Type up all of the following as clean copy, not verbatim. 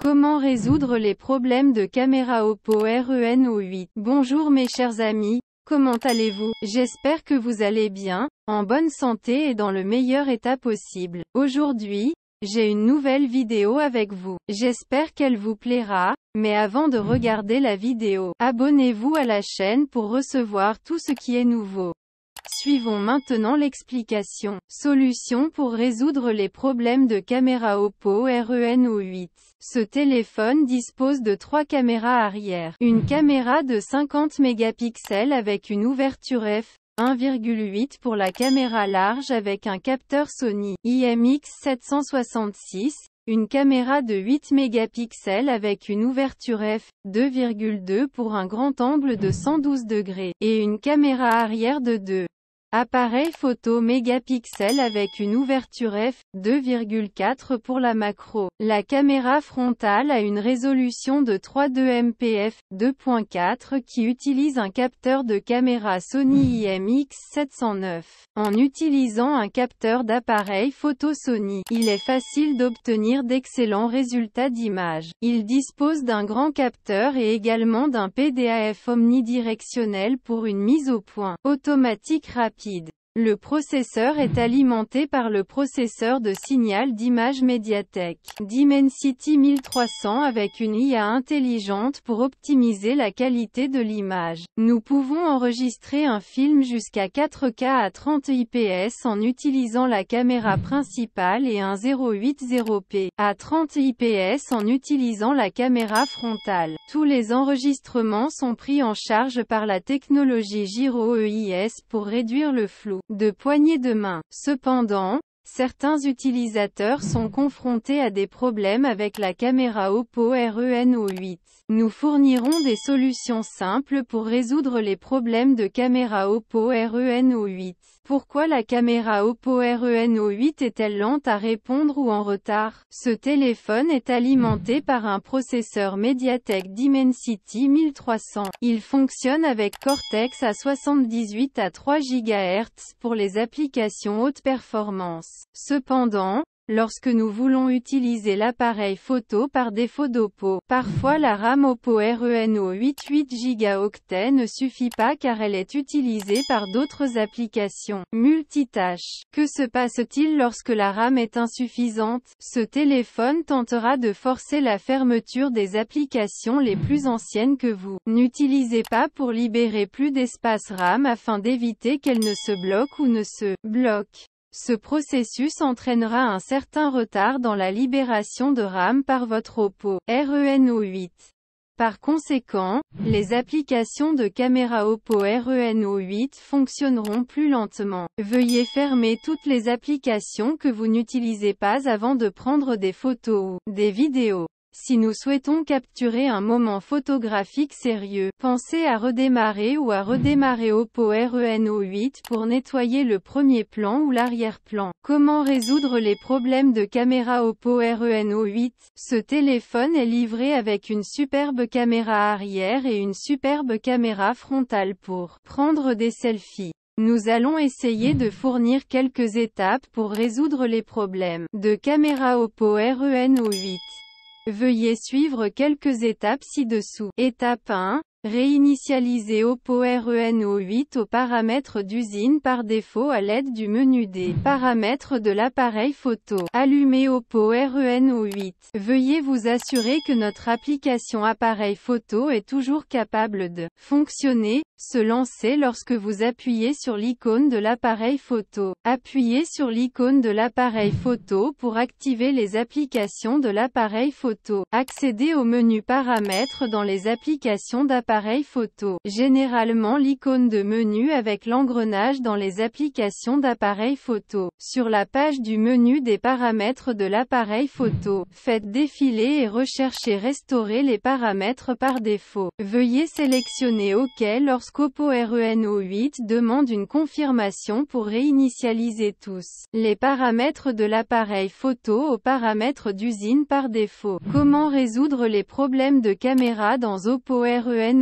Comment résoudre les problèmes de caméra Oppo Reno8? Bonjour mes chers amis, comment allez-vous? J'espère que vous allez bien, en bonne santé et dans le meilleur état possible. Aujourd'hui, j'ai une nouvelle vidéo avec vous. J'espère qu'elle vous plaira, mais avant de regarder la vidéo, abonnez-vous à la chaîne pour recevoir tout ce qui est nouveau. Suivons maintenant l'explication. Solution pour résoudre les problèmes de caméra Oppo Reno8. Ce téléphone dispose de 3 caméras arrière. Une caméra de 50 mégapixels avec une ouverture f1,8 pour la caméra large avec un capteur Sony IMX766. Une caméra de 8 mégapixels avec une ouverture f2,2 pour un grand angle de 112 degrés, et une caméra arrière de 2 appareil photo mégapixels avec une ouverture f2,4 pour la macro. La caméra frontale a une résolution de 3,2 mpf 2.4 qui utilise un capteur de caméra Sony IMX709. En utilisant un capteur d'appareil photo Sony, il est facile d'obtenir d'excellents résultats d'image. Il dispose d'un grand capteur et également d'un PDAF omnidirectionnel pour une mise au point automatique rapide. Le processeur est alimenté par le processeur de signal d'image Mediatek Dimensity 1300 avec une IA intelligente pour optimiser la qualité de l'image. Nous pouvons enregistrer un film jusqu'à 4K à 30 IPS en utilisant la caméra principale et un 080p à 30 IPS en utilisant la caméra frontale. Tous les enregistrements sont pris en charge par la technologie Gyro EIS pour réduire le flou de poignée de main. Cependant, certains utilisateurs sont confrontés à des problèmes avec la caméra Oppo Reno8. Nous fournirons des solutions simples pour résoudre les problèmes de caméra Oppo Reno8. Pourquoi la caméra Oppo Reno8 est-elle lente à répondre ou en retard? Ce téléphone est alimenté par un processeur Mediatek Dimensity 1300. Il fonctionne avec Cortex A78 à 3 GHz pour les applications haute performance. Cependant, lorsque nous voulons utiliser l'appareil photo par défaut d'Oppo, parfois la RAM Oppo Reno8 8 Go ne suffit pas car elle est utilisée par d'autres applications multitâches. Que se passe-t-il lorsque la RAM est insuffisante? Ce téléphone tentera de forcer la fermeture des applications les plus anciennes que vous n'utilisez pas pour libérer plus d'espace RAM afin d'éviter qu'elle ne se bloque ou ne se bloque. Ce processus entraînera un certain retard dans la libération de RAM par votre Oppo Reno8. Par conséquent, les applications de caméra Oppo Reno8 fonctionneront plus lentement. Veuillez fermer toutes les applications que vous n'utilisez pas avant de prendre des photos ou des vidéos. Si nous souhaitons capturer un moment photographique sérieux, pensez à redémarrer ou à redémarrer Oppo Reno8 pour nettoyer le premier plan ou l'arrière-plan. Comment résoudre les problèmes de caméra Oppo Reno8? Ce téléphone est livré avec une superbe caméra arrière et une superbe caméra frontale pour prendre des selfies. Nous allons essayer de fournir quelques étapes pour résoudre les problèmes de caméra Oppo Reno8. Veuillez suivre quelques étapes ci-dessous. Étape 1. Réinitialiser Oppo Reno8 aux paramètres d'usine par défaut à l'aide du menu des paramètres de l'appareil photo. Allumez Oppo Reno8. Veuillez vous assurer que notre application appareil photo est toujours capable de fonctionner, se lancer lorsque vous appuyez sur l'icône de l'appareil photo. Appuyez sur l'icône de l'appareil photo pour activer les applications de l'appareil photo. Accédez au menu paramètres dans les applications d'appareil photo. Généralement l'icône de menu avec l'engrenage dans les applications d'appareil photo. Sur la page du menu des paramètres de l'appareil photo, faites défiler et recherchez restaurer les paramètres par défaut. Veuillez sélectionner OK lorsqu'Oppo Reno8 demande une confirmation pour réinitialiser tous les paramètres de l'appareil photo aux paramètres d'usine par défaut. Comment résoudre les problèmes de caméra dans Oppo Reno8?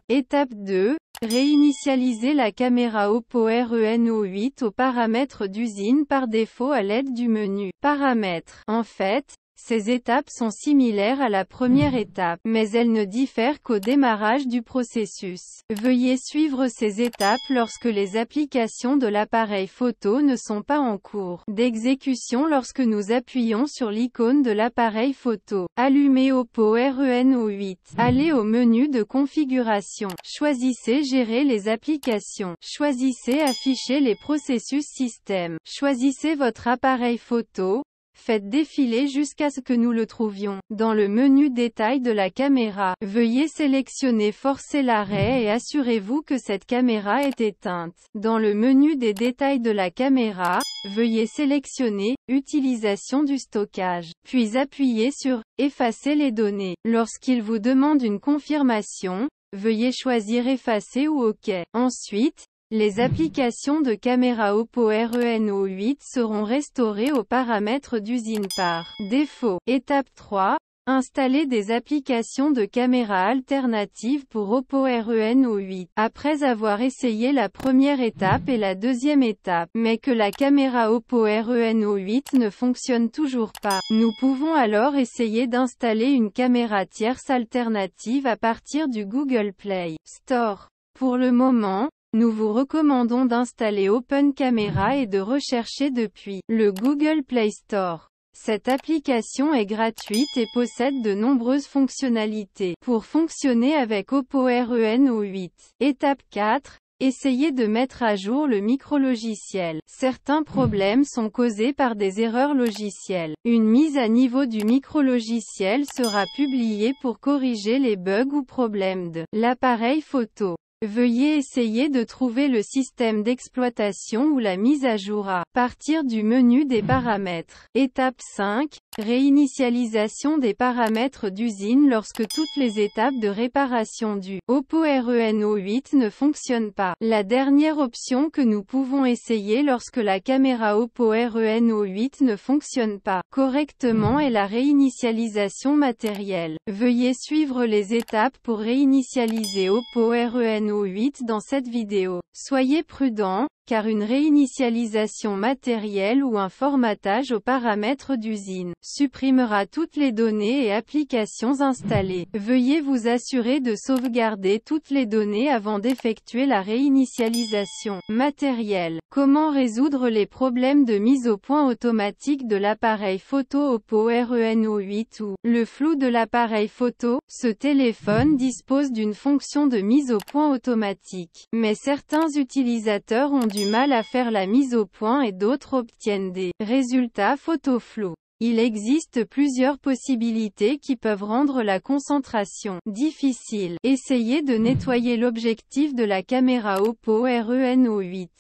Étape 2. Réinitialiser la caméra Oppo Reno8 aux paramètres d'usine par défaut à l'aide du menu Paramètres. En fait, Ces étapes sont similaires à la première étape, mais elles ne diffèrent qu'au démarrage du processus. Veuillez suivre ces étapes lorsque les applications de l'appareil photo ne sont pas en cours d'exécution. Lorsque nous appuyons sur l'icône de l'appareil photo, allumez Oppo Reno 8. Allez au menu de configuration. Choisissez Gérer les applications. Choisissez Afficher les processus système. Choisissez votre appareil photo. Faites défiler jusqu'à ce que nous le trouvions. Dans le menu Détail de la caméra, veuillez sélectionner Forcer l'arrêt et assurez-vous que cette caméra est éteinte. Dans le menu des détails de la caméra, veuillez sélectionner Utilisation du stockage. Puis appuyez sur Effacer les données. Lorsqu'il vous demande une confirmation, veuillez choisir Effacer ou OK. Ensuite, les applications de caméra Oppo Reno 8 seront restaurées aux paramètres d'usine par défaut. Étape 3. Installer des applications de caméra alternatives pour Oppo Reno 8. Après avoir essayé la première étape et la deuxième étape, mais que la caméra Oppo Reno 8 ne fonctionne toujours pas, nous pouvons alors essayer d'installer une caméra tierce alternative à partir du Google Play Store. Pour le moment, nous vous recommandons d'installer Open Camera et de rechercher depuis le Google Play Store. Cette application est gratuite et possède de nombreuses fonctionnalités pour fonctionner avec Oppo Reno 8. Étape 4. Essayez de mettre à jour le micrologiciel. Certains problèmes sont causés par des erreurs logicielles. Une mise à niveau du micrologiciel sera publiée pour corriger les bugs ou problèmes de l'appareil photo. Veuillez essayer de trouver le système d'exploitation ou la mise à jour à partir du menu des paramètres. Étape 5. Réinitialisation des paramètres d'usine lorsque toutes les étapes de réparation du Oppo Reno 8 ne fonctionnent pas. La dernière option que nous pouvons essayer lorsque la caméra Oppo Reno 8 ne fonctionne pas correctement est la réinitialisation matérielle. Veuillez suivre les étapes pour réinitialiser Oppo Reno 8 dans cette vidéo. Soyez prudent, car une réinitialisation matérielle ou un formatage aux paramètres d'usine supprimera toutes les données et applications installées. Veuillez vous assurer de sauvegarder toutes les données avant d'effectuer la réinitialisation matérielle. Comment résoudre les problèmes de mise au point automatique de l'appareil photo Oppo Reno 8 ou le flou de l'appareil photo? Ce téléphone dispose d'une fonction de mise au point automatique, mais certains utilisateurs ont du mal à faire la mise au point et d'autres obtiennent des résultats photo flous. Il existe plusieurs possibilités qui peuvent rendre la concentration difficile. Essayez de nettoyer l'objectif de la caméra Oppo Reno 8.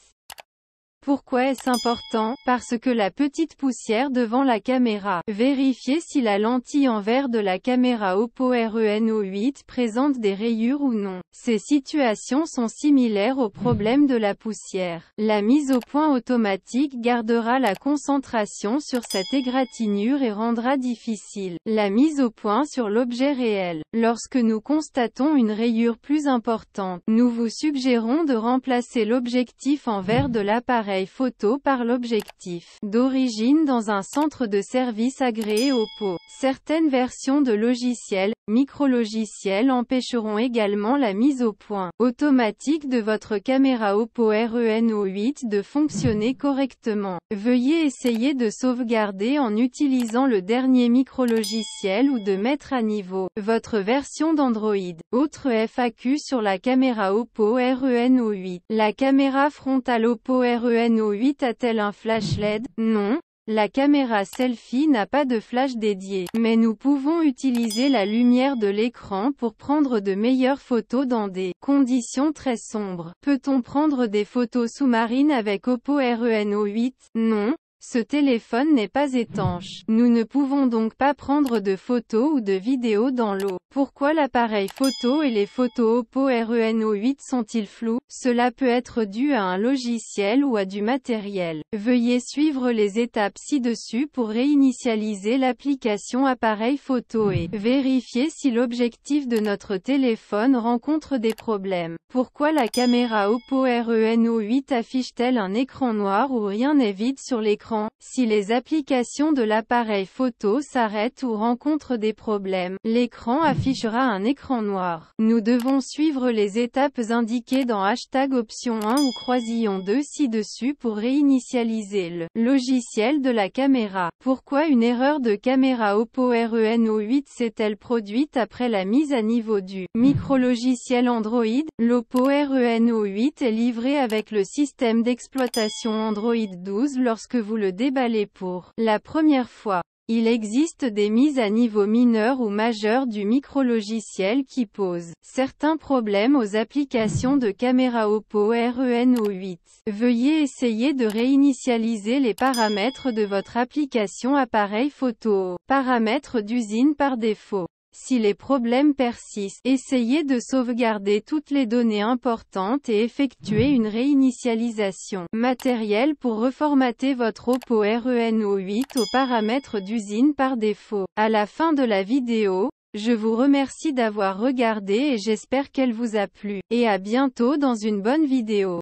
Pourquoi est-ce important? Parce que la petite poussière devant la caméra. Vérifiez si la lentille en verre de la caméra Oppo Reno 8 présente des rayures ou non. Ces situations sont similaires au problème de la poussière. La mise au point automatique gardera la concentration sur cette égratignure et rendra difficile la mise au point sur l'objet réel. Lorsque nous constatons une rayure plus importante, nous vous suggérons de remplacer l'objectif en verre de l'appareil photo par l'objectif d'origine dans un centre de service agréé Oppo. Certaines versions de logiciels, micrologiciels empêcheront également la mise au point automatique de votre caméra Oppo Reno 8 de fonctionner correctement. Veuillez essayer de sauvegarder en utilisant le dernier micrologiciel ou de mettre à niveau votre version d'Android. Autre FAQ sur la caméra Oppo Reno 8. La caméra frontale Oppo Reno 8 a-t-elle un flash LED? Non. La caméra selfie n'a pas de flash dédié, mais nous pouvons utiliser la lumière de l'écran pour prendre de meilleures photos dans des conditions très sombres. Peut-on prendre des photos sous-marines avec Oppo Reno 8? Non. Ce téléphone n'est pas étanche. Nous ne pouvons donc pas prendre de photos ou de vidéos dans l'eau. Pourquoi l'appareil photo et les photos Oppo Reno 8 sont-ils flous? Cela peut être dû à un logiciel ou à du matériel. Veuillez suivre les étapes ci-dessus pour réinitialiser l'application appareil photo et vérifier si l'objectif de notre téléphone rencontre des problèmes. Pourquoi la caméra Oppo Reno 8 affiche-t-elle un écran noir où rien n'est vide sur l'écran? l'écran. Si les applications de l'appareil photo s'arrêtent ou rencontrent des problèmes, l'écran affichera un écran noir. Nous devons suivre les étapes indiquées dans #option 1 ou croisillon 2 ci-dessus pour réinitialiser le logiciel de la caméra. Pourquoi une erreur de caméra Oppo Reno8 s'est-elle produite après la mise à niveau du micrologiciel Android? L'Oppo Reno8 est livré avec le système d'exploitation Android 12 lorsque vous le déballez pour la première fois. Il existe des mises à niveau mineures ou majeures du micrologiciel qui posent certains problèmes aux applications de caméra Oppo Reno8. Veuillez essayer de réinitialiser les paramètres de votre application appareil photo. Paramètres d'usine par défaut. Si les problèmes persistent, essayez de sauvegarder toutes les données importantes et effectuer une réinitialisation matérielle pour reformater votre Oppo Reno8 aux paramètres d'usine par défaut. À la fin de la vidéo, je vous remercie d'avoir regardé et j'espère qu'elle vous a plu. Et à bientôt dans une bonne vidéo.